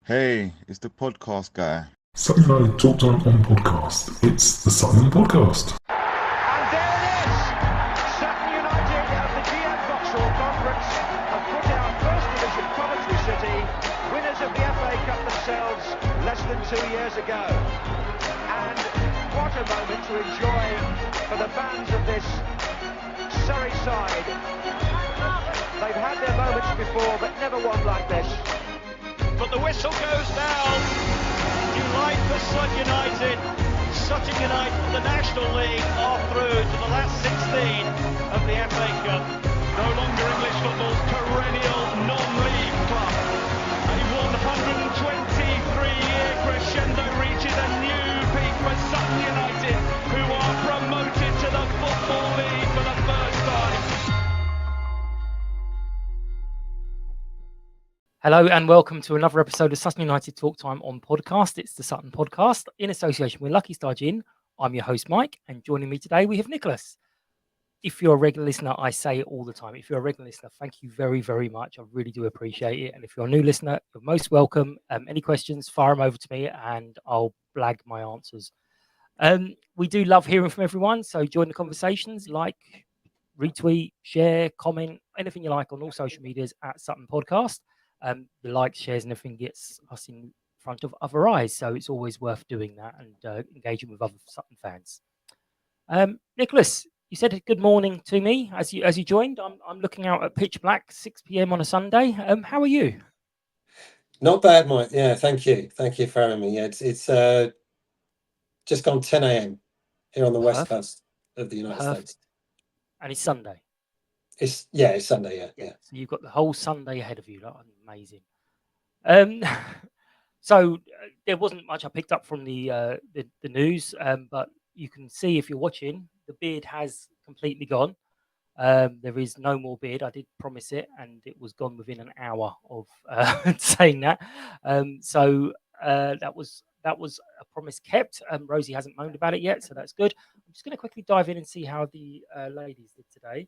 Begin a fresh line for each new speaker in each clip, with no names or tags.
Hey, it's the podcast guy.
Sutton United Talk Time on podcast. It's the Sutton Podcast.
And there it is! Sutton United at the GM Vauxhall Conference have put out First Division Coventry City, winners of the FA Cup themselves less than 2 years ago. And what a moment to enjoy for the fans of this Surrey side. They've had their moments before, but never one like this. But the whistle goes down. Delight for Sutton United. Sutton United from the National League are through to the last 16 of the FA Cup. No longer English football's perennial non-league club. A 123-year crescendo reaches a new peak for Sutton United, who are promoted to the Football League for the first time.
Hello and welcome to another episode of Sutton United Talk Time on podcast. It's the Sutton Podcast in association with Lucky Star Gin. I'm your host Mike, and joining me today we have Nicholas. If you're a regular listener, I say it all the time. If you're a regular listener, thank you very, very much. I really do appreciate it. And if you're a new listener, you're most welcome. Any questions, fire them over to me and I'll blag my answers. We do love hearing from everyone, so join the conversations, like, retweet, share, comment, anything you like on all social medias at Sutton Podcast. The likes, shares, and everything gets us in front of other eyes, so it's always worth doing that and engaging with other Sutton fans. Nicholas, you said good morning to me as you joined. I'm looking out at pitch black, 6 p.m. on a Sunday. How are you?
Not bad, Mike. Yeah, thank you for having me. Yeah, it's just gone 10 a.m. here on the west coast of the United States,
and it's Sunday.
It's Sunday. Yeah.
So you've got the whole Sunday ahead of you. Like, amazing. So there wasn't much I picked up from the news, but you can see if you're watching, the beard has completely gone. There is no more beard. I did promise it, and it was gone within an hour of saying that. So that was a promise kept. Rosie hasn't moaned about it yet, so that's good. I'm just going to quickly dive in and see how the ladies did today.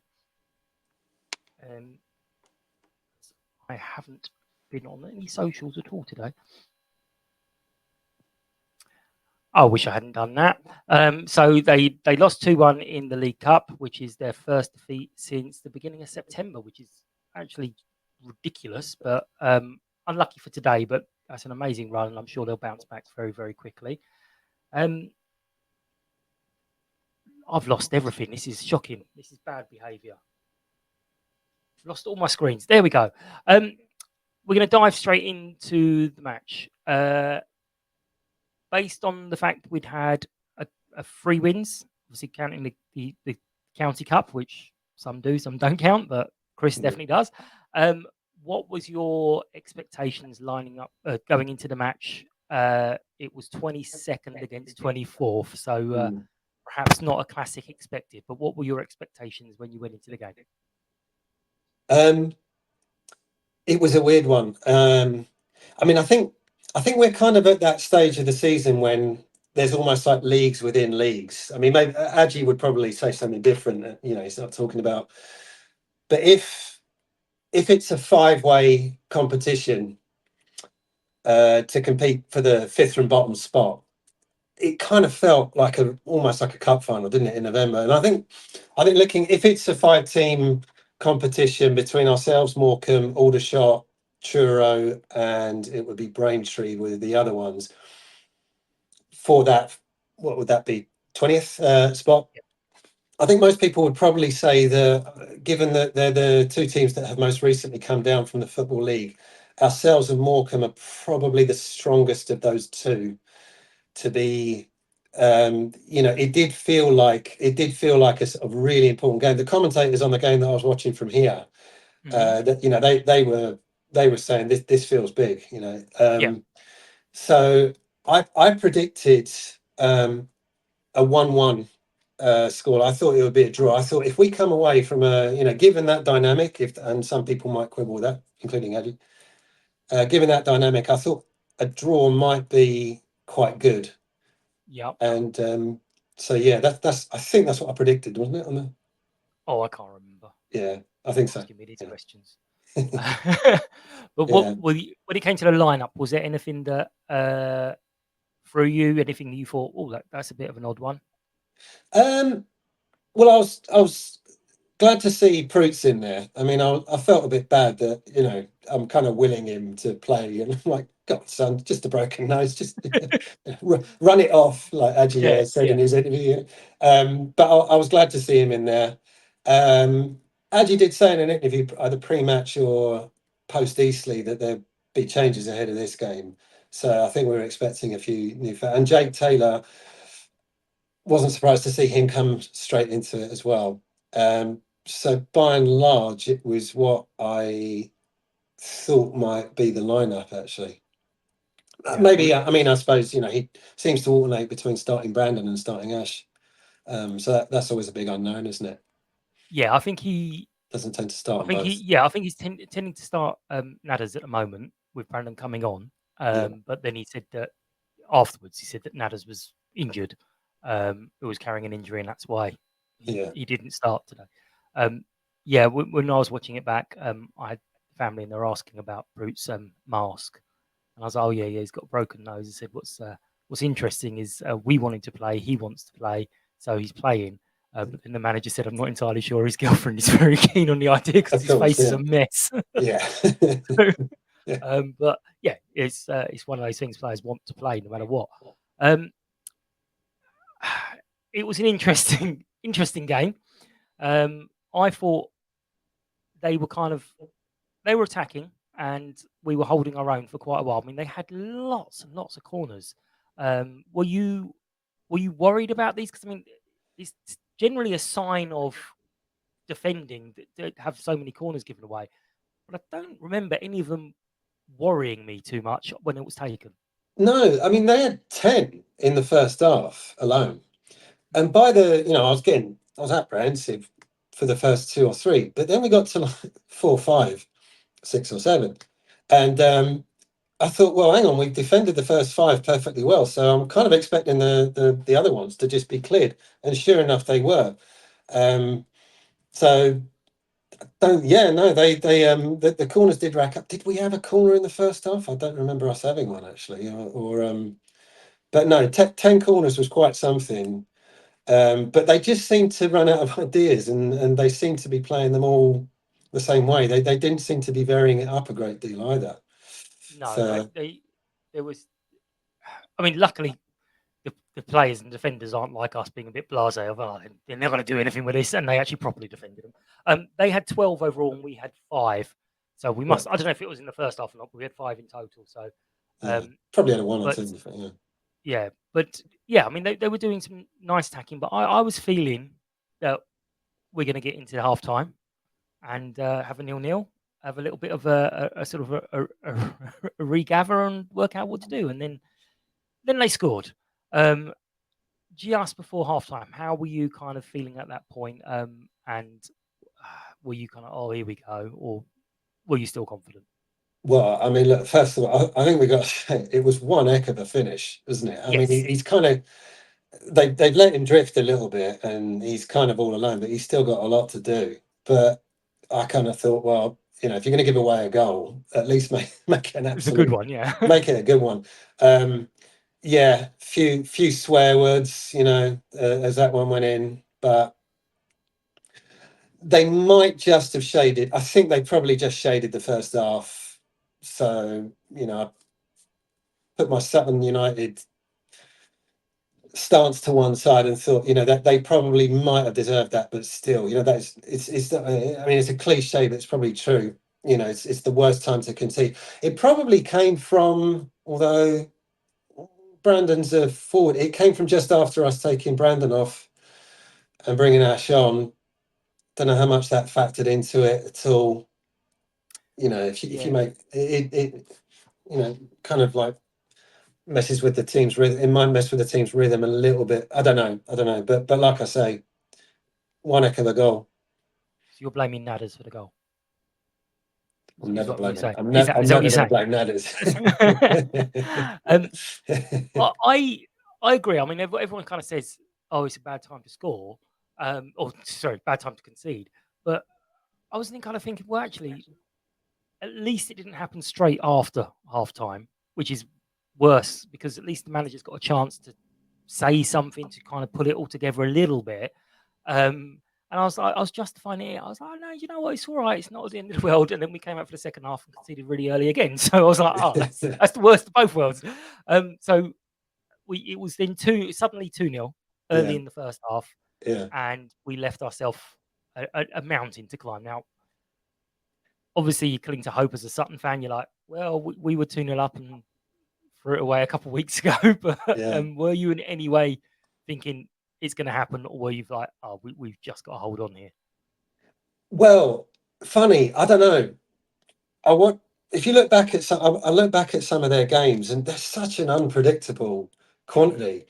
I haven't been on any socials at all today. I wish I hadn't done that. So they lost 2-1 in the League Cup, which is their first defeat since the beginning of September, which is actually ridiculous, but unlucky for today. But that's an amazing run, and I'm sure they'll bounce back very, very quickly. I've lost everything. This is shocking. This is bad behaviour. Lost all my screens. There we go. We're going to dive straight into the match. Based on the fact we'd had a 3 wins, obviously counting the County Cup, which some do, some don't count, but Chris definitely does. What was your expectations lining up going into the match? It was 22nd against 24th, so perhaps not a classic expected. But what were your expectations when you went into the game?
It was a weird one. I think we're kind of at that stage of the season when there's almost like leagues within leagues. I mean, maybe Adji would probably say something different. He's not talking about. But if it's a 5-way competition to compete for the 5th from bottom spot, it kind of felt like almost like a cup final, didn't it, in November? And I think looking, if it's a 5-team competition between ourselves, Morecambe, Aldershot, Truro, and it would be Braintree with the other ones. For that, what would that be? 20th spot? Yep. I think most people would probably say that, given that they're the 2 teams that have most recently come down from the Football League, ourselves and Morecambe are probably the strongest of those 2 to be. It did feel like a sort of really important game. The commentators on the game that I was watching from here, they were saying this feels big. So I predicted a 1-1 score. I thought it would be a draw. I thought if we come away from given that dynamic, and some people might quibble with that, including Eddie, given that dynamic, I thought a draw might be quite good.
Yeah.
And that's I think that's what I predicted, wasn't it?
Oh, I can't remember.
Yeah, I think so.
Asking me these questions. But
Yeah.
when it came to the lineup, was there anything that threw you? Anything that you thought, oh, that's a bit of an odd one?
Well, I was glad to see Proots in there. I mean, I felt a bit bad that, I'm kind of willing him to play, and I'm like, God, son, just a broken nose, just run it off, like Adji said in his interview. But I was glad to see him in there. Adji did say in an interview, either pre-match or post-Eastleigh, that there'd be changes ahead of this game. So I think we were expecting a few new fans. And Jake Taylor, wasn't surprised to see him come straight into it as well. So by and large, it was what I thought might be the lineup, actually. Maybe, I mean, I suppose, he seems to alternate between starting Brandon and starting Ash. So that's always a big unknown, isn't it?
Yeah, I think he
doesn't tend to start.
I think he's tending to start Nadders at the moment with Brandon coming on. But then he said that afterwards, he said that Nadders was injured, who was carrying an injury, and that's why he didn't start today. When I was watching it back, I had family and they're asking about Brute's mask, and I was like, oh yeah, he's got a broken nose. I said, what's interesting is we want him to play, he wants to play, so he's playing. But then the manager said, I'm not entirely sure his girlfriend is very keen on the idea because his face is a mess.
Yeah.
But yeah, it's one of those things players want to play no matter what. It was an interesting game. I thought they were attacking and we were holding our own for quite a while. I mean, they had lots and lots of corners. Were you worried about these? Because I mean, it's generally a sign of defending that have so many corners given away. But I don't remember any of them worrying me too much when it was taken.
No, I mean, they had 10 in the first half alone. And by I was apprehensive for the first 2 or 3, but then we got to like 4, 5, 6 or 7. And I thought, well, hang on, we defended the first 5 perfectly well. So I'm kind of expecting the other ones to just be cleared. And sure enough, they were. The corners did rack up. Did we have a corner in the first half? I don't remember us having one, actually. But no, 10 corners was quite something. But they just seemed to run out of ideas, and they seemed to be playing them all the same way. They didn't seem to be varying it up a great deal either.
No, there was. I mean, luckily, the players and defenders aren't like us, being a bit blasé of, they're never going to do anything with this, and they actually properly defended them. They had 12 overall, and we had 5. So we must. I don't know if it was in the first half or not, but we had 5 in total. So
probably had a 1 or 2.
Yeah, but yeah, I mean, they were doing some nice attacking, but I was feeling that we're going to get into half time and have a 0-0, have a little bit of a sort of a regather and work out what to do. And then they scored just before half time. How were you kind of feeling at that point? And were you kind of, oh, here we go? Or were you still confident?
Well, I mean, look, first of all, I think we got it was one heck of a finish, wasn't it? I mean, he's kind of they've let him drift a little bit, and he's kind of all alone, but he's still got a lot to do. But I kind of thought, well, if you're going to give away a goal, at least make it an absolute.
It's a good one, yeah.
Make it a good one. Few swear words, as that one went in, but they might just have shaded. I think they probably just shaded the first half. So, I put my Sutton United stance to one side and thought, that they probably might have deserved that, but still, it's a cliche, but it's probably true. It's the worst time to concede. It probably came from, although Brandon's a forward, it came from just after us taking Brandon off and bringing Ash on. Don't know how much that factored into it at all. If you make it, kind of like messes with the team's rhythm. It might mess with the team's rhythm a little bit. I don't know. But like I say, one heck of a goal.
So you're blaming Nadders for the goal?
I'm never blaming. I'm
never
going to blame Nadders.
I agree. I mean, everyone kind of says, "Oh, it's a bad time to score," bad time to concede. But I was kind of thinking, well, actually, at least it didn't happen straight after half time, which is worse because at least the manager's got a chance to say something to kind of put it all together a little bit. And I was justifying it. I was like, oh, no, you know what? It's all right. It's not the end of the world. And then we came out for the second half and conceded really early again. So I was like, oh, that's the worst of both worlds. So it was then suddenly 2-0 early in the first half.
Yeah.
And we left ourselves a mountain to climb. Now, obviously, you cling to hope as a Sutton fan. You're like, well, we were 2-0 up and threw it away a couple of weeks ago. But were you in any way thinking it's going to happen, or were you like, oh, we've just got to hold on here?
Well, funny, I don't know. If you look back at I look back at some of their games, and they're such an unpredictable quantity.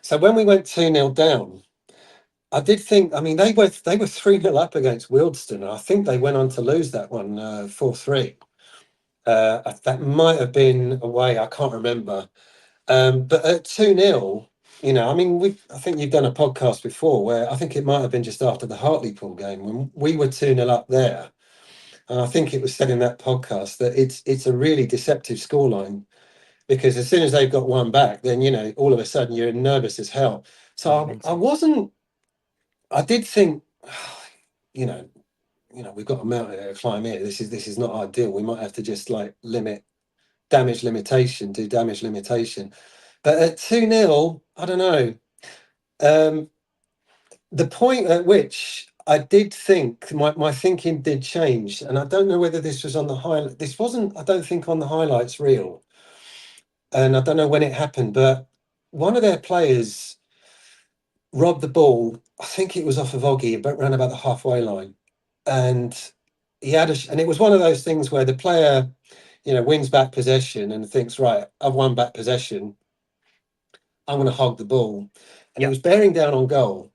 So when we went 2-0 down, I did think. I mean, they were 3-0 up against Wealdstone, and I think they went on to lose that one 4-3. That might have been away. I can't remember. But at 2-0. I mean, I think you've done a podcast before where I think it might have been just after the Hartlepool game when we were 2-0 up there. And I think it was said in that podcast that it's a really deceptive scoreline because as soon as they've got one back, then, all of a sudden you're nervous as hell. So I did think, we've got a mountain to climb here. This is not ideal. We might have to just like do damage limitation. But at 2-0, I don't know. The point at which I did think my thinking did change, and I don't know whether this was on the highlight. This wasn't, I don't think, on the highlights reel, and I don't know when it happened. But one of their players robbed the ball. I think it was off of Oggy, but around about the halfway line, and he had and it was one of those things where the player, wins back possession and thinks, right, I've won back possession. I'm going to hog the ball. And he was bearing down on goal.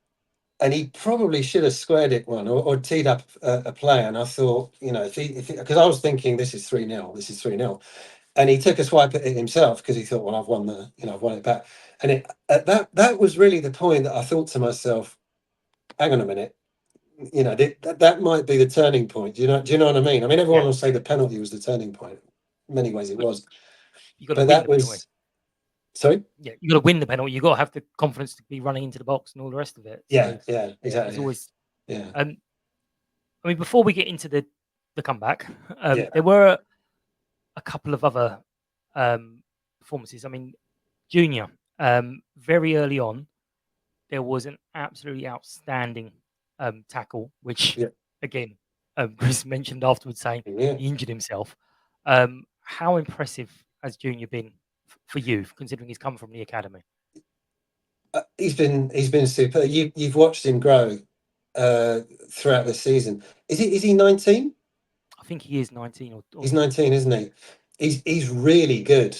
And he probably should have squared it one or teed up a play. And I thought, because I was thinking this is 3-0. And he took a swipe at it himself because he thought, well, I've won it back. And that was really the point that I thought to myself, hang on a minute. That might be the turning point. Do you know what I mean? I mean, everyone will say the penalty was the turning point. In many ways it was.
But that was...
Sorry?
Yeah, you got to win the penalty. You got to have the confidence to be running into the box and all the rest of it.
So, yeah, exactly.
It's always, I mean, before we get into the comeback, there were a couple of other performances. I mean, Junior, very early on, there was an absolutely outstanding tackle, which again, Chris mentioned afterwards, saying he injured himself. How impressive has Junior been for you, considering he's come from the academy?
He's been super. You've watched him grow throughout the season. Is he 19?
I think he is 19. Or
he's 19, isn't he? He's really good.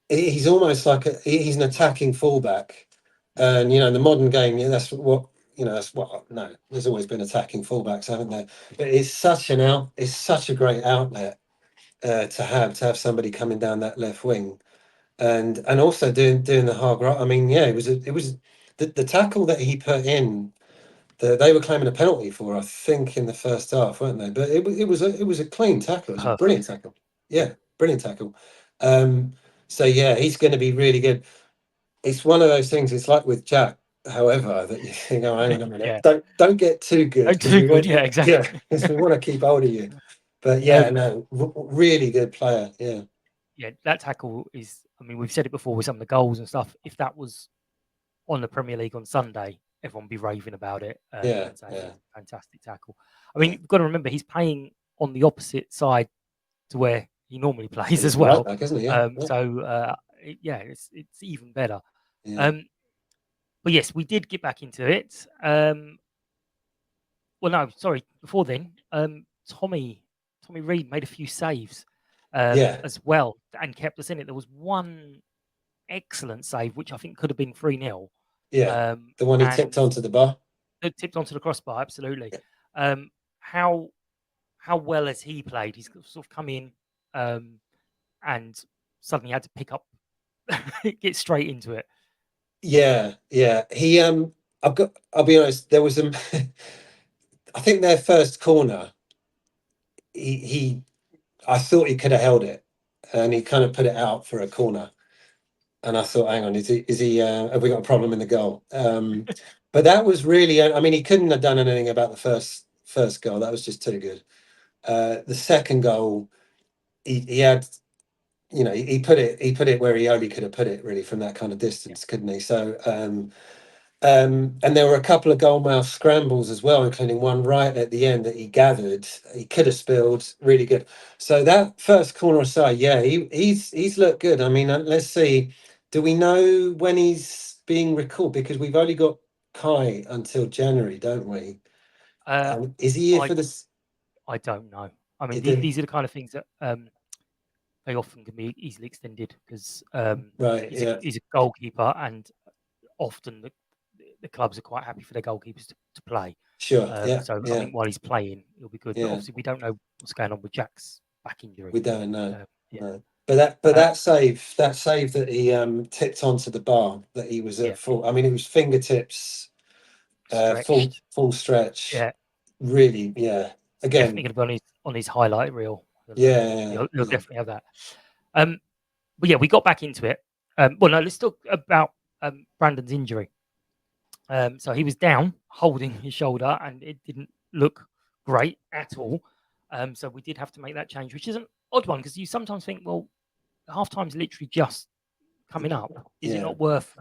He's almost like he's an attacking fullback, and in the modern game, there's always been attacking fullbacks, haven't there? But it's such a great outlet to have somebody coming down that left wing. And also doing the hard right. I mean, it was the tackle that he put in. They were claiming a penalty for, I think, in the first half, weren't they? But it was a clean tackle. It was a brilliant tackle. Yeah, brilliant tackle. So he's going to be really good. It's one of those things. It's like with Jack, however, that you think, oh, hang on a minute, don't get too good.
Exactly.
Yeah, because we want to keep hold of you. But really good player.
Yeah, that tackle is, I mean, we've said it before with some of the goals and stuff. If that was on the Premier League on Sunday, everyone would be raving about it. And saying, fantastic tackle. I mean, you've got to remember, he's playing on the opposite side to where he normally plays as well.
Right back, isn't he?
So, it's even better. But yes, we did get back into it. Well, no, sorry. Before then, Tommy Reed made a few saves as well and kept us in it. There was one excellent save, which I think could have been 3-0.
Yeah, the one he tipped onto the bar.
Tipped onto the crossbar, absolutely. Yeah. How well has he played? He's sort of come in and suddenly had to pick up, get straight into it.
Yeah. He I'll be honest, there was I think their first corner, I thought he could have held it, and he kind of put it out for a corner. And I thought, hang on, is he? Have we got a problem in the goal? But that was really, I mean, he couldn't have done anything about the first goal. That was just too good. The second goal, he had, he put it where he only could have put it, really, from that kind of distance, couldn't he? So, and there were a couple of goalmouth scrambles as well, including one right at the end that he gathered. He could have spilled, really good. So that first corner aside, yeah, he's looked good. I mean, let's see. Do we know when he's being recalled? Because we've only got Kai until January, don't we? Is he here for this?
I don't know. I mean,
It didn't-
these are the kind of things that they often can be easily extended because
Right,
he's a goalkeeper, and often the clubs are quite happy for their goalkeepers to play.
Sure.
So I think while he's playing, it'll be good.
Yeah.
But obviously, we don't know what's going on with Jack's back injury.
We don't know.
Yeah.
No. But that save that he tipped onto the bar, that he was at full. I mean, it was fingertips, full stretch.
Yeah.
Really, yeah. Again,
Definitely going to be on his highlight reel.
Yeah.
He'll definitely have that. But yeah, we got back into it. Well, no, let's talk about Brandon's injury. So he was down, holding his shoulder, and it didn't look great at all. So we did have to make that change, which is an odd one because you sometimes think, well, half time's literally just coming up. Is it not worth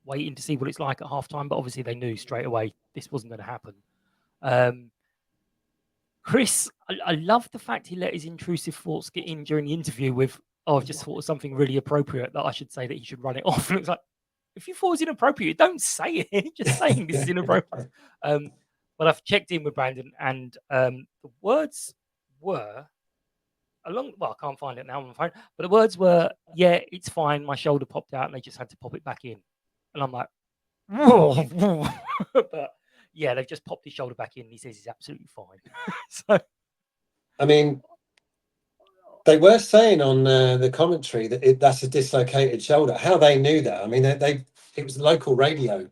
waiting to see what it's like at half time? But obviously they knew straight away this wasn't going to happen. Chris, I love the fact he let his intrusive thoughts get in during the interview with, I've just thought of something really appropriate that I should say that he should run it off. And it's like, if you thought it was inappropriate, don't say it. Just saying this is inappropriate. But I've checked in with Brandon, and the words were well, I can't find it now on my phone, but the words were, yeah, it's fine. My shoulder popped out and they just had to pop it back in. And I'm like, whoa. But yeah, they've just popped his shoulder back in and he says he's absolutely fine. So,
I mean, they were saying on the commentary that that's a dislocated shoulder. How they knew that? I mean, it was the local radio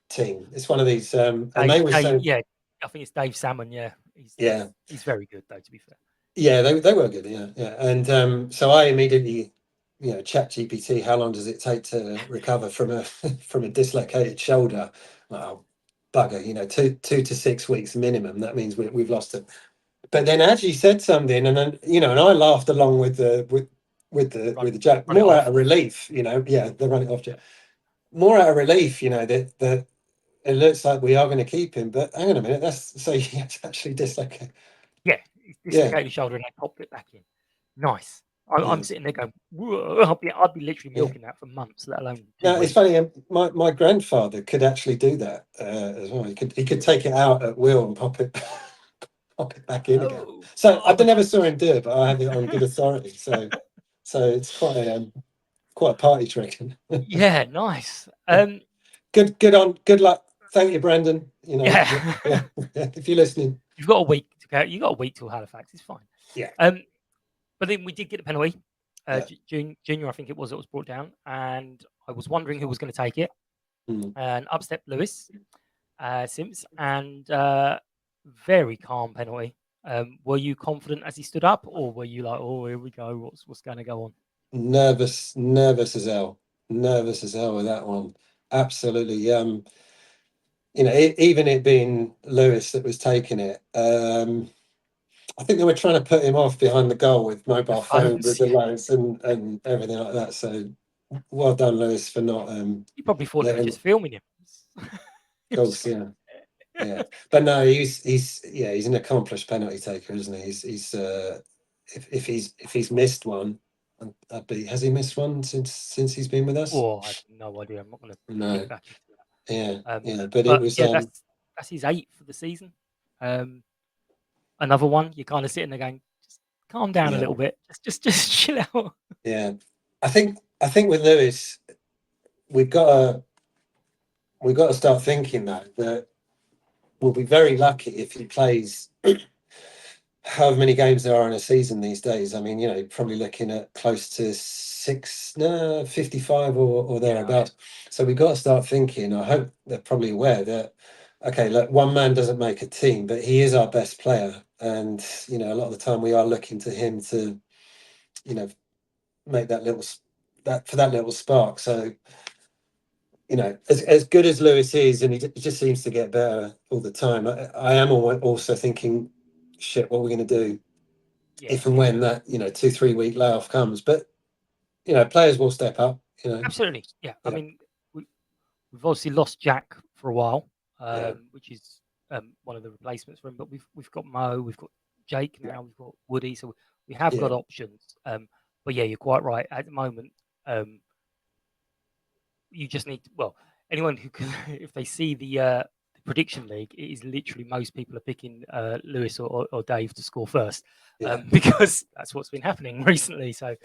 team. It's one of these, and they were saying,
yeah, I think it's Dave Salmon. Yeah, he's very good though, to be fair.
Yeah, they were good. Yeah. And so I immediately, chat GPT. How long does it take to recover from a dislocated shoulder? Well, bugger, 2 to 6 weeks minimum. That means we've lost it. But then Adji said something, and then and I laughed along with the joke, more out of relief. The run it off joke, more out of relief. That it looks like we are going to keep him, but hang on a minute, so it's actually dislocated.
Yeah, dislocated his shoulder and they popped it back in. Nice. I'm sitting there going, whoa, I'd be literally milking that for months, let alone.
No, it's funny. My grandfather could actually do that as well. He could take it out at will and pop it back in again. So I never saw him do it, but I have it on good authority. So it's quite a party trick.
Yeah, nice.
Good luck. Thank you, Brandon.
Yeah.
If you're listening,
you've got a week to go. You got a week till Halifax. It's fine.
Yeah.
But then we did get a penalty. Junior, I think it was brought down, and I was wondering who was going to take it. And up stepped Lewis Simps, and very calm penalty. Were you confident as he stood up, or were you like, oh, here we go, what's going to go on?
Nervous as hell with that one. Absolutely. Even it being Lewis that was taking it, I think they were trying to put him off behind the goal with mobile phones with the lights and everything like that. So well done, Lewis, for not.
You probably thought they were just filming him.
Of course, yeah. But no, he's an accomplished penalty taker, isn't he? He's if he's missed one, has he missed one since he's been with us?
Oh, I have no idea. I'm not going to think back into that.
Yeah. But it was.
That's his 8th for the season. Another one. You're kind of sitting there going, just calm down a little bit. Just chill out.
Yeah, I think with Lewis, we've got to start thinking that we'll be very lucky if he plays however many games there are in a season these days. I mean, probably looking at close to 55 or thereabouts. So we've got to start thinking. I hope they're probably aware that, okay, look, one man doesn't make a team, but he is our best player. and a lot of the time we are looking to him to, make that little spark. So, as good as Lewis is, and he just seems to get better all the time. I am also thinking, shit, what are we going to do if and when that 2-3 week layoff comes? But players will step up.
Absolutely, yeah. I
Yeah.
mean, we've obviously lost Jack for a while,
Yeah.
which is one of the replacements for him. But we've got Mo, we've got Jake now, we've got Woody, so we have got options. But yeah, you're quite right. At the moment, you just need anyone who can, if they see the prediction league, it is literally most people are picking Lewis or Dave to score first, because that's what's been happening recently. So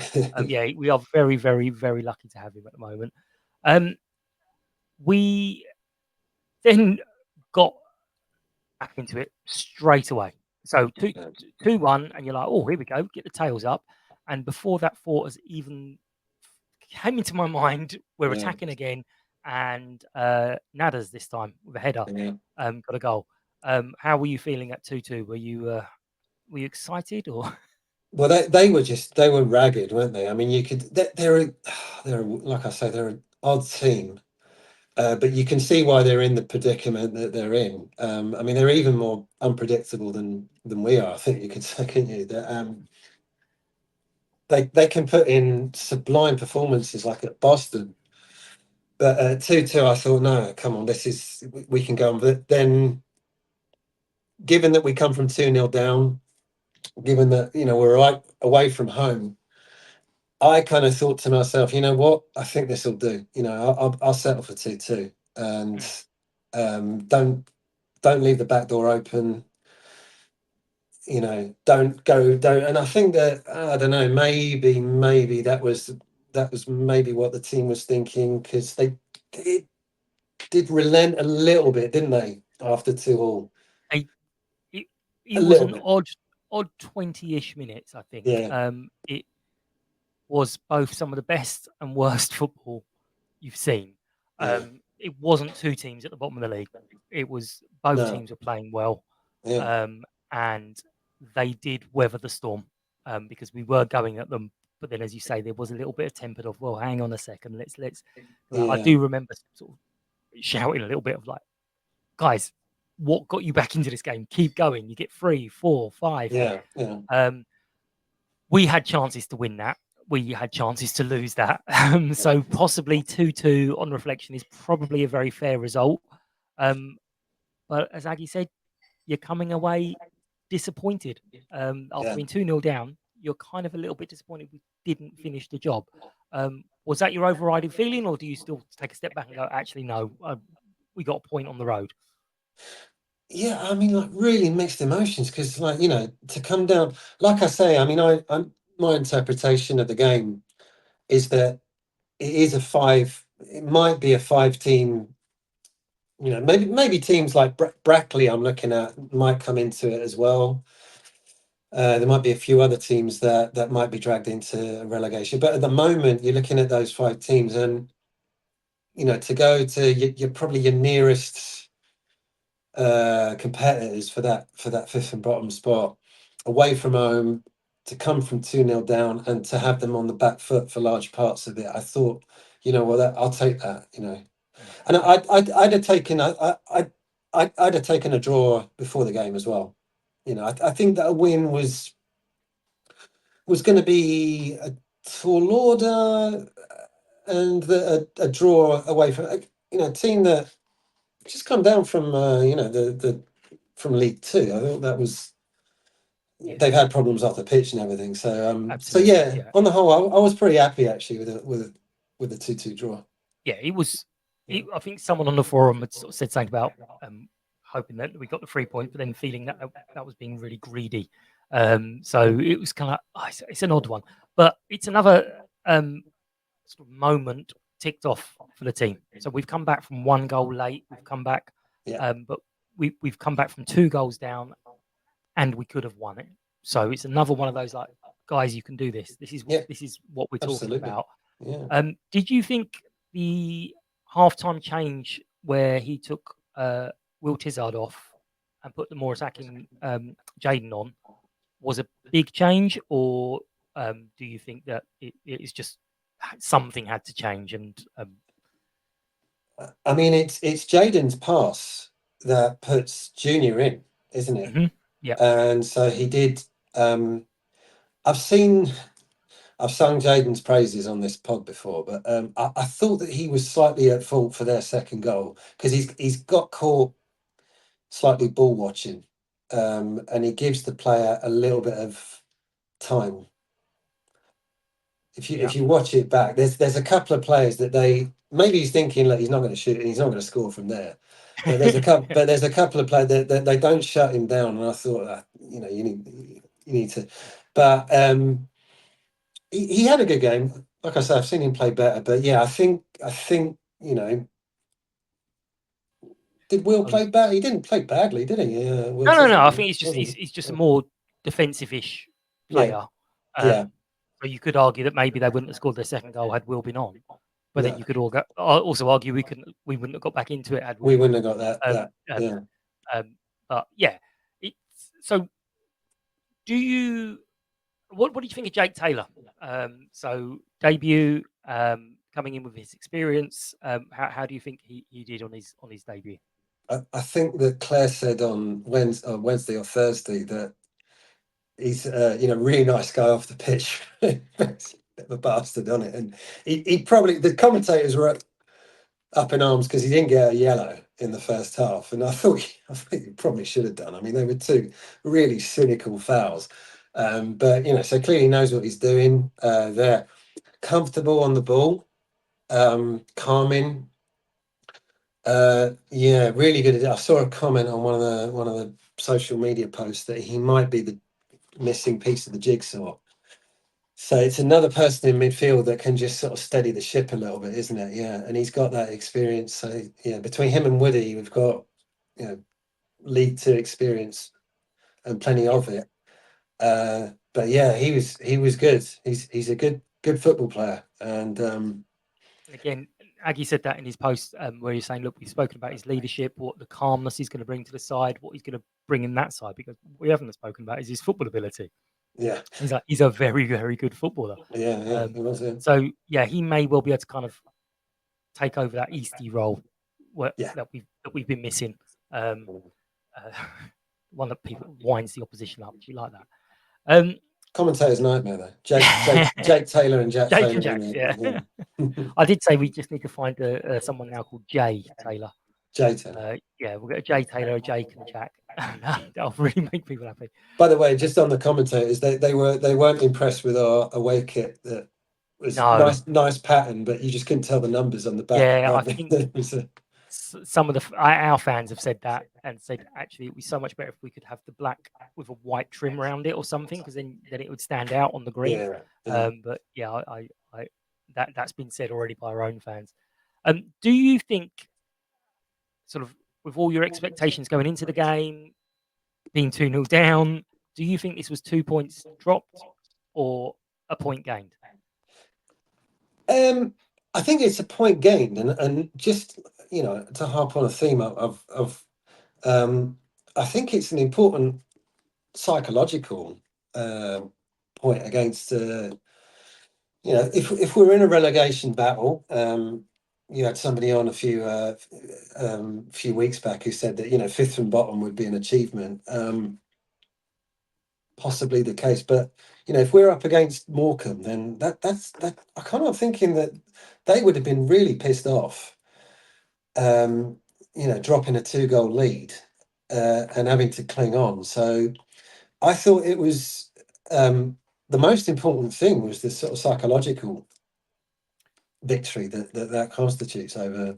yeah, we are very, very, very lucky to have him at the moment. We then got back into it straight away. So 2-1, and you're like, oh, here we go, get the tails up. And before that thought has even came into my mind, we're attacking again, and Nadas this time with a header, got a goal. How were you feeling at 2-2? Were you excited or?
Well, they were ragged, weren't they? I mean, they're like I say, they're an odd team, but you can see why they're in the predicament that they're in. I mean, they're even more unpredictable than we are. I think you could say, couldn't you? That they can put in sublime performances like at Boston, but 2-2, I thought, no, come on, we can go on. But then, given that we come from 2-0 down, given that we're away from home, I kind of thought to myself, you know what, I think this will do. I'll settle for 2-2, and don't leave the back door open. Don't. And I think that, I don't know, maybe that was maybe what the team was thinking, because they did relent a little bit, didn't they, after 2-2?
It was an odd 20-ish minutes, I think.
Yeah.
It was both some of the best and worst football you've seen. It wasn't two teams at the bottom of the league. It was both teams were playing well, and they did weather the storm, because we were going at them. But then, as you say, there was a little bit of tempered of, well, hang on a second, let's. I do remember sort of shouting a little bit of like, guys, what got you back into this game? Keep going. You get 3, 4, 5.
Yeah.
We had chances to win that. We had chances to lose that. So possibly 2-2 on reflection is probably a very fair result. But as Aggie said, you're coming away disappointed. After being 2-0 down, you're kind of a little bit disappointed we didn't finish the job. Was that your overriding feeling, or do you still take a step back and go, actually, no, we got a point on the road?
Yeah, I mean, like, really mixed emotions, because, like, to come down, like I say, I mean, I'm my interpretation of the game is that it might be a 5-team, maybe teams like Brackley I'm looking at might come into it as well. There might be a few other teams that might be dragged into relegation, but at the moment you're looking at those 5 teams, and to go to you're probably your nearest competitors for that 5th and bottom spot, away from home, to come from 2-0 down and to have them on the back foot for large parts of it. I thought, I'll take that, and I'd have taken I'd have taken a draw before the game as well. I think that a win was going to be a tall order, and a draw away from a team that just come down from from League Two. I thought that was they've had problems off the pitch and everything. So on the whole, I was pretty happy actually with the 2-2 draw.
Yeah, it was. I think someone on the forum had sort of said something about hoping that we got the 3 points, but then feeling that was being really greedy. So it was kind of it's an odd one, but it's another sort of moment ticked off for the team. So we've come back from 1 goal late. We've come back, but we've come back from 2 goals down, and we could have won it. So it's another one of those, like, guys, you can do this. This is what we're talking about.
Yeah.
Did you think the halftime change where he took Will Tizard off and put the more attacking Jaden on was a big change, or do you think that it's just something had to change? And
I mean, it's Jaden's pass that puts Junior in, isn't it?
Yeah.
And so he did. I've sung Jaden's praises on this pod before, but I thought that he was slightly at fault for their second goal because he's got caught slightly ball watching, and he gives the player a little bit of time. If you watch it back, there's a couple of players that maybe he's thinking like he's not going to shoot and he's not going to score from there. But there's a couple of players that they don't shut him down, and I thought that you need to, but he had a good game. Like I said, I've seen him play better, but yeah, I think did Will play bad? He didn't play badly, did he?
No. I think he's just a more defensive-ish player.
Yeah.
So you could argue that maybe they wouldn't have scored their second goal had Will been on. But then you could also argue we wouldn't have got back into it had
we wouldn't have got that.
But yeah, so do you? What do you think of Jake Taylor? So debut, coming in with his experience. How do you think he did on his debut?
I think that Claire said on Wednesday or Thursday that he's really nice guy off the pitch. Bit of a bastard on it, and he probably, the commentators were up in arms because he didn't get a yellow in the first half, and I think he probably should have done. I mean, they were two really cynical fouls, but so clearly he knows what he's doing. They're comfortable on the ball, calming. Really good. I saw a comment on one of the social media posts that he might be the missing piece of the jigsaw. So it's another person in midfield that can just sort of steady the ship a little bit, isn't it? Yeah, and he's got that experience. So yeah, between him and Woody, we've got League Two experience and plenty of it. But yeah, he was good. He's a good football player. And
again, Aggie said that in his post where he's saying, look, we've spoken about his leadership, what the calmness he's going to bring to the side, what he's going to bring in that side, because what we haven't spoken about is his football ability.
Yeah,
he's a very, very good footballer.
Yeah, he was. Yeah.
So yeah, he may well be able to kind of take over that Eastie role that we've been missing. One that people winds the opposition up. We like that.
Commentator's nightmare though. Jake Taylor and Jack Taylor.
Yeah. I did say we just need to find someone now called Jay Taylor.
Jay Taylor.
We'll get a Jay Taylor, a Jake, and a Jack. That'll really make people happy.
By the way, just on the commentators, they weren't impressed with our away kit. That was nice pattern, but you just couldn't tell the numbers on the back.
Yeah, I think some of our fans have said that and said actually it would be so much better if we could have the black with a white trim around it or something, because then it would stand out on the green. But yeah, that's been said already by our own fans. Do you think, sort of with all your expectations going into the game, being 2-0 down, do you think this was 2 points dropped or a point gained?
I think it's a point gained, and just to harp on a theme of I think it's an important psychological point against if we're in a relegation battle. You had somebody on a few weeks back who said that fifth from bottom would be an achievement. Possibly the case, but if we're up against Morecambe, then that's I kind of thinking that they would have been really pissed off. Dropping a 2-goal lead and having to cling on. So I thought it was the most important thing was the sort of psychological victory that constitutes over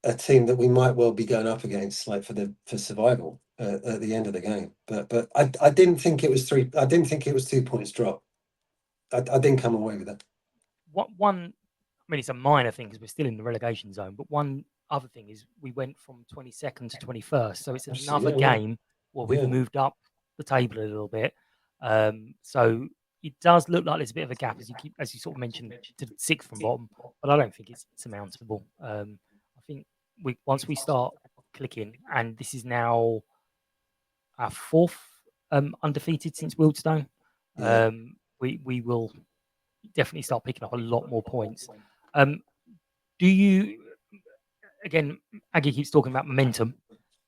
a team that we might well be going up against, like for survival at the end of the game. But I didn't think it was 3. I didn't think it was 2 points drop. I didn't come away with that.
One, I mean, it's a minor thing because we're still in the relegation zone. But one other thing is we went from 22nd to 21st, so it's another game where we've moved up the table a little bit. So it does look like there's a bit of a gap as you sort of mentioned, to the 6th from bottom. But I don't think it's surmountable. I think once we start clicking, and this is now our fourth undefeated since Wildstone.
Yeah.
We will definitely start picking up a lot more points. Do you, again, Aggie keeps talking about momentum.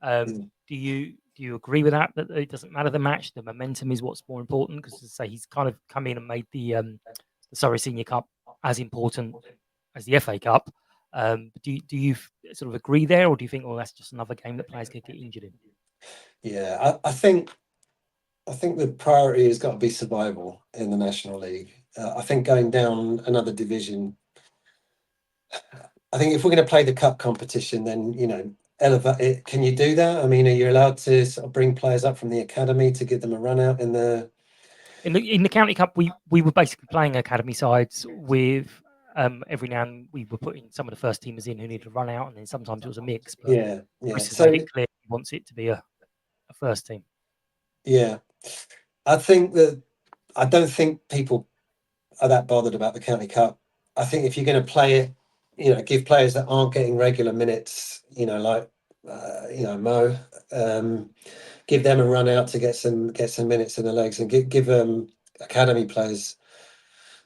Do you agree with that it doesn't matter the match, the momentum is what's more important? Because to say he's kind of come in and made the Surrey Senior Cup as important as the FA Cup. Do you sort of agree there, or do you think, well, that's just another game that players could get injured in?
Yeah, I think the priority has got to be survival in the National League. I think going down another division, I think if we're going to play the cup competition, then, elevate it. Can you do that? I mean, are you allowed to sort of bring players up from the academy to give them a run out in the
County Cup? We were basically playing academy sides with every now and then we were putting some of the first teamers in who needed to run out, and then sometimes it was a mix. But
yeah.
Chris has
So
made it clear he wants it to be a first team.
yeah, I think that I don't think people are that bothered about the County Cup. I think if you're going to play it, give players that aren't getting regular minutes, like Mo, give them a run out to get some minutes in the legs, and give academy players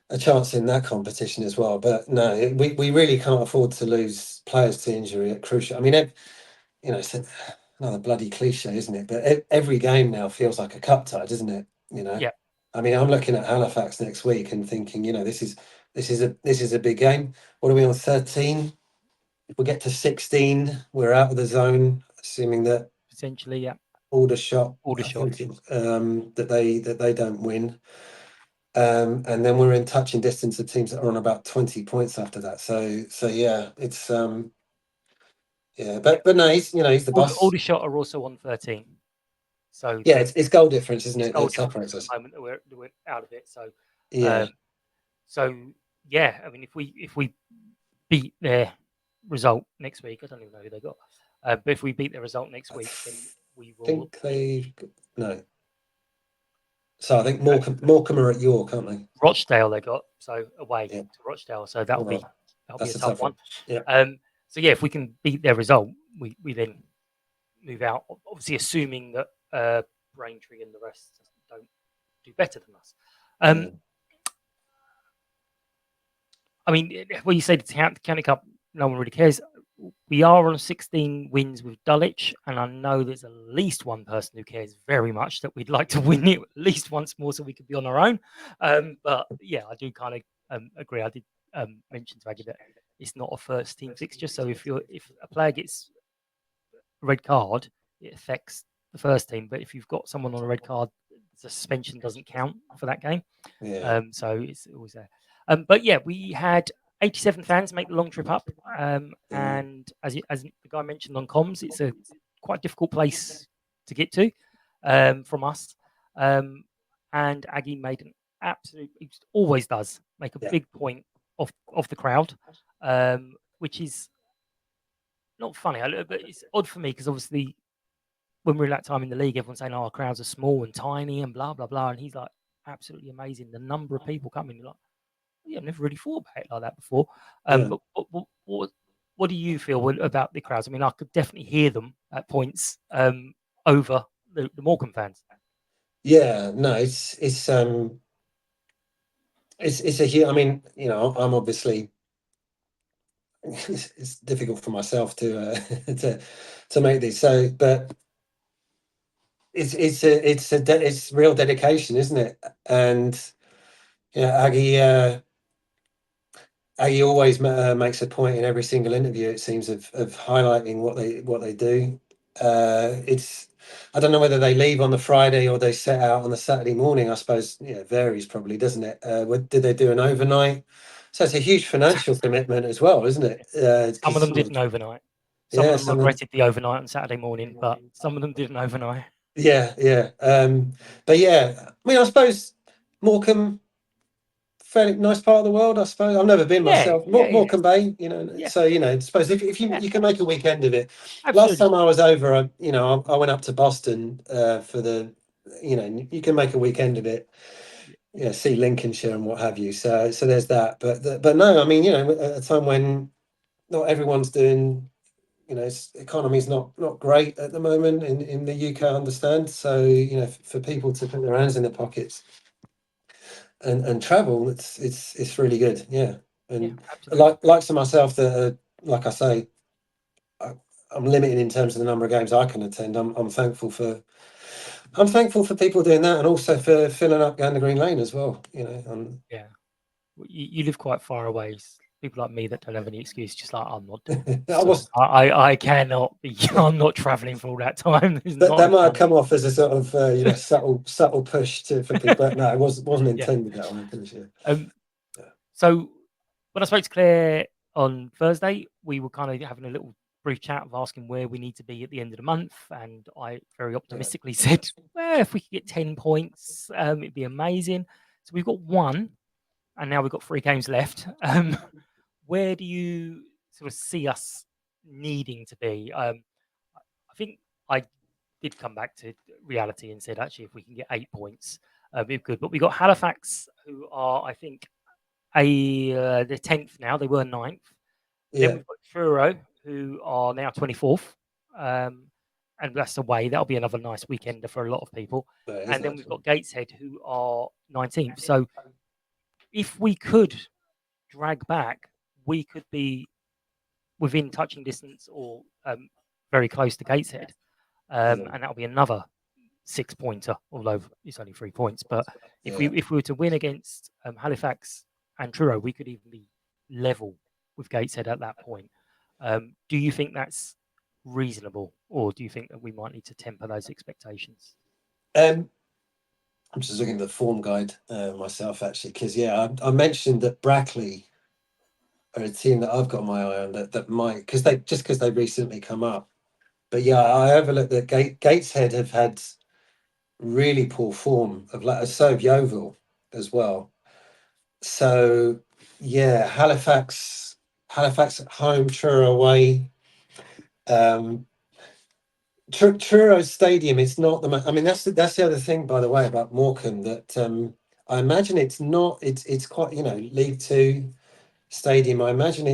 a chance in that competition as well. But no, we really can't afford to lose players to injury at crucial. I mean, it's another bloody cliche, isn't it? But every game now feels like a cup tie, doesn't it?
Yeah.
I mean, I'm looking at Halifax next week and thinking, this is a big game. What are we on, 13? If we get to 16, we're out of the zone, assuming that
Potentially, yeah.
Aldershot, that they don't win. And then we're in touching distance of teams that are on about 20 points after that. So yeah, it's but no, he's the boss.
Aldershot are also on 13. So
yeah, it's goal difference, isn't
it's
it?
goal
That separates
difference
us.
at the moment that we're out of it. So
Yeah.
So yeah, I mean, if we beat their result next week, I don't even know who they got, but if we beat their result next week, then we will.
I think they no. So I think Morecambe are at York, aren't they?
Rochdale they got, so away
Yeah.
to Rochdale. So that'll be a tough one.
Yeah.
So yeah, if we can beat their result, we then move out. Obviously, assuming that Braintree and the rest don't do better than us. I mean, when you say the County Cup, no one really cares. We are on 16 wins with Dulwich, and I know there's at least one person who cares very much that we'd like to win it at least once more so we could be on our own. But yeah, I do kind of agree. I did mention to Aggie that it's not a first team fixture, so if a player gets a red card, it affects the first team. But if you've got someone on a red card, the suspension doesn't count for that game.
Yeah.
So it's always there. But yeah, we had 87 fans make the long trip up, and as the guy mentioned on comms, it's a quite difficult place to get to from us. And Aggie made an absolute, he always does make a big point of the crowd, which is not funny, but it's odd for me because obviously when we're at that time in the league, everyone's saying, "Oh, our crowds are small and tiny and blah blah blah," and he's like, absolutely amazing. The number of people coming, like, yeah, I've never really thought about it like that before. But what do you feel about the crowds? I mean, I could definitely hear them at points over the Morecambe fans.
Yeah, no, it's a huge. I mean, I'm obviously it's difficult for myself to to make these. So, but it's real dedication, isn't it? And Aggie always makes a point in every single interview, it seems, of highlighting what they do. It's, I don't know whether they leave on the Friday or they set out on the Saturday morning. I suppose it varies probably, doesn't it? Did they do an overnight? So it's a huge financial commitment as well, isn't it?
Some of them did an overnight. Some of them regretted the overnight on Saturday morning, but some of them did an overnight.
Yeah. But yeah, I mean, I suppose Morecambe, fairly nice part of the world, I suppose. I've never been myself. Morecambe Bay, so I suppose if you can make a weekend of it.
Absolutely.
Last time I was over, I went up to Boston for the, you can make a weekend of it. Yeah, see Lincolnshire and what have you. So there's that. But no, I mean, at a time when not everyone's doing economy's not great at the moment in the UK, I understand. So, for people to put their hands in their pockets and travel, it's really good. Yeah. And
absolutely.
like to myself that are, like I say, I'm limited in terms of the number of games I can attend. I'm thankful for people doing that, and also for filling up going to Green Lane as well.
Yeah. You live quite far away. People like me that don't have any excuse, just like I'm not doing it.
I was
I cannot be. I'm not traveling for all that time. There's not
that
a
might have
chance.
come off as a sort of subtle push for people, but no, it wasn't
Yeah.
intended that way.
So when I spoke to Claire on Thursday, we were kind of having a little brief chat of asking where we need to be at the end of the month, and I very optimistically said, well, if we could get 10 points, it'd be amazing. So we've got 1, and now we've got 3 games left. Where do you sort of see us needing to be? I think I did come back to reality and said, actually, if we can get 8 points, it'd be good. But we got Halifax, who are, I think, the 10th now. They were 9th. Then we've got Truro, who are now 24th. And that's away. That'll be another nice weekender for a lot of people. And then we've got Gateshead, who are 19th. So if we could drag back, we could be within touching distance or very close to Gateshead. And that'll be another 6-pointer, although it's only 3 points. But if we were to win against Halifax and Truro, we could even be level with Gateshead at that point. Do you think that's reasonable, or do you think that we might need to temper those expectations?
I'm just looking at the form guide myself, actually, because I mentioned that Brackley are a team that I've got my eye on that might, because they recently come up. But I overlooked that Gateshead have had really poor form so have Yeovil as well. So Halifax at home, Truro away. Truro Stadium, it's not I mean, that's the other thing, by the way, about Morecambe, that I imagine it's not. It's quite League Two stadium. I imagine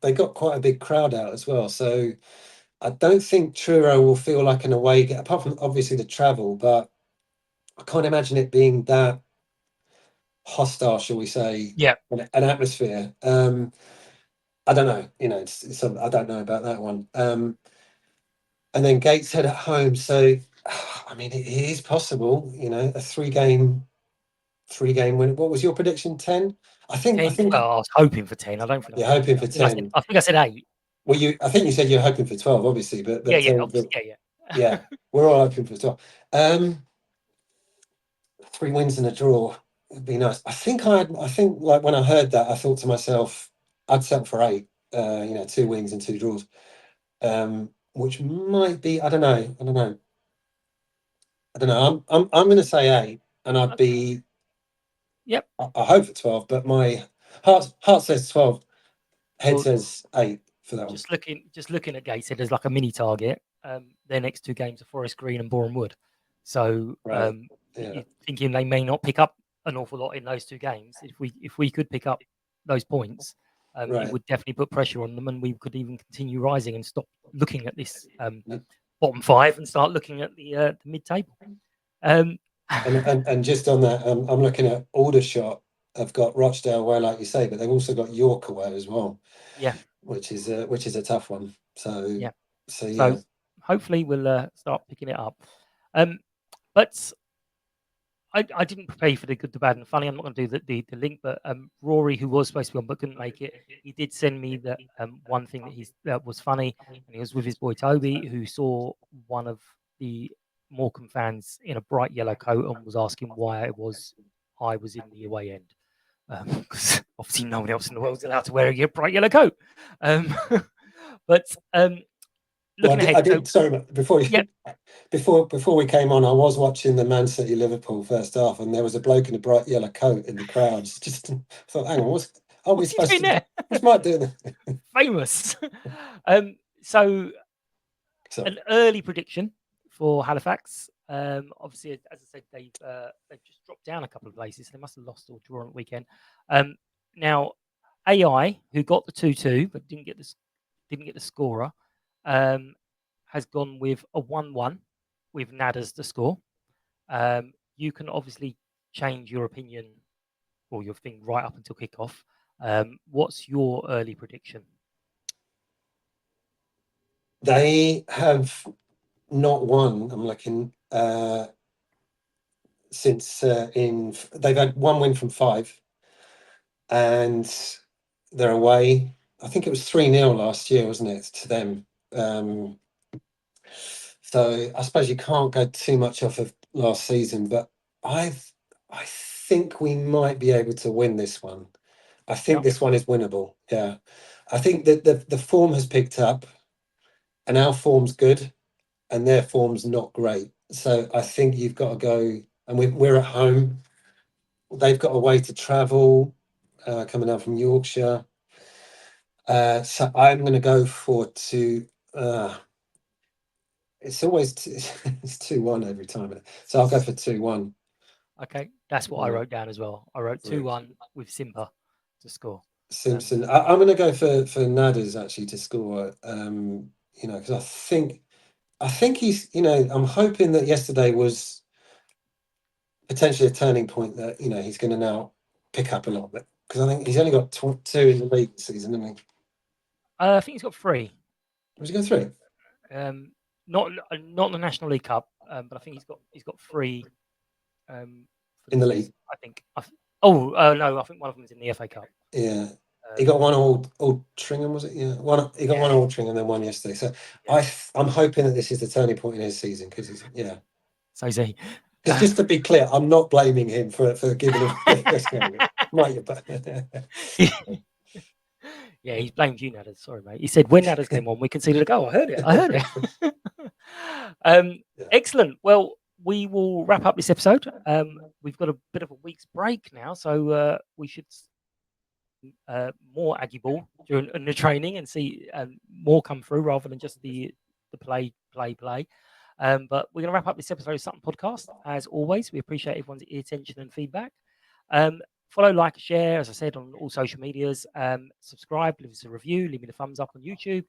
they got quite a big crowd out as well. So I don't think Truro will feel like an away game, apart from obviously the travel. But I can't imagine it being that hostile, shall we say?
Yeah,
an atmosphere. I don't know. I don't know about that one. And then Gateshead at home. So, I mean, it is possible. A three-game win. What was your prediction? 10? I think.
10. Well, I was hoping for 10. I don't think
You're
I
hoping
said
for
10.
10.
I think I said 8.
Well, I think you said you're hoping for 12, obviously, but
Obviously,
yeah, we're all hoping for 12. 3 wins and a draw would be nice. I think like when I heard that, I thought to myself, I'd settle for 8. 2 wins and 2 draws, which might be. I don't know. I'm going to say 8, and I'd be.
Yep.
I hope for 12, but my heart says 12. Head says 8 for that one.
Just looking at Gateshead as like a mini target. Their next 2 games are Forest Green and Boreham Wood. So you're thinking they may not pick up an awful lot in those 2 games. If we could pick up those points, it would definitely put pressure on them, and we could even continue rising and stop looking at this bottom 5 and start looking at the mid-table.
And just on that, I'm looking at Aldershot. I've got Rochdale away, like you say, but they've also got York away as well.
Yeah,
which is a tough one. So
hopefully we'll start picking it up. But I didn't prepare for the good, the bad, and the funny. I'm not going to do the link, but Rory, who was supposed to be on but couldn't make it, he did send me that one thing that was funny, and he was with his boy Toby, who saw one of the Morecambe fans in a bright yellow coat and was asking why I was in the away end. Because obviously no one else in the world is allowed to wear a bright yellow coat. But looking ahead,
sorry, before we came on, I was watching the Man City Liverpool first half, and there was a bloke in a bright yellow coat in the crowd. Just thought, hang on, what's he doing there? What's Mike doing there?
Famous. So an early prediction for Halifax. Obviously, as I said, they've just dropped down a couple of places. So they must have lost or drawn at the weekend. Now, AI, who got the 2-2 but didn't get didn't get the scorer, has gone with a 1-1 with Nadesan to score. You can obviously change your opinion or your thing right up until kickoff. What's your early prediction?
They have not won. I'm looking since they've had one win from 5, and they're away. I think it was 3-0 last year, wasn't it, to them? So I suppose you can't go too much off of last season, but I think we might be able to win this one. I think this one is winnable. Yeah, I think that the form has picked up, and our form's good, and their form's not great. So I think you've got to go, and we're at home. They've got a way to travel, coming out from Yorkshire. So I'm going to go for 2. It's always it's 2-1 every time. So I'll go for 2-1.
Okay, that's what I wrote down as well. I wrote 2-1 with Simper to score.
Simpson. I'm going to go for Nadesan actually to score. Because I think he's. I'm hoping that yesterday was potentially a turning point that he's going to now pick up a little bit, because I think he's only got 2 in the league this season, hasn't he?
I think he's got 3.
Was he got 3?
Not the National League Cup, but I think he's got 3
in the league.
I think. No, I think one of them is in the FA Cup.
Yeah, he got one old Tringham, was it? Yeah, he got one old Tringham and then one yesterday. So yeah. I'm hoping that this is the turning point in his season, because he's
So is he.
Because just to be clear, I'm not blaming him for giving him this game.
Yeah, he's blamed you, Nadesan. Sorry, mate. He said when Nadesan came on, we conceded a goal. I heard it. Excellent. Well, we will wrap up this episode. We've got a bit of a week's break now, so we should more Aggie ball during the training and see more come through rather than just the play. But we're going to wrap up this episode of Sutton Podcast. As always, we appreciate everyone's attention and feedback. Follow, like, share, as I said, on all social medias. Subscribe, leave us a review, leave me the thumbs up on YouTube.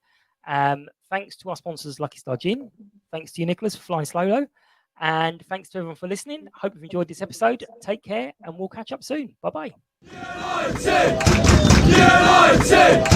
Thanks to our sponsors, Lucky Star Gin. Thanks to you, Nicholas, for flying solo. And thanks to everyone for listening. Hope you've enjoyed this episode. Take care, and we'll catch up soon. Bye-bye.
United! United!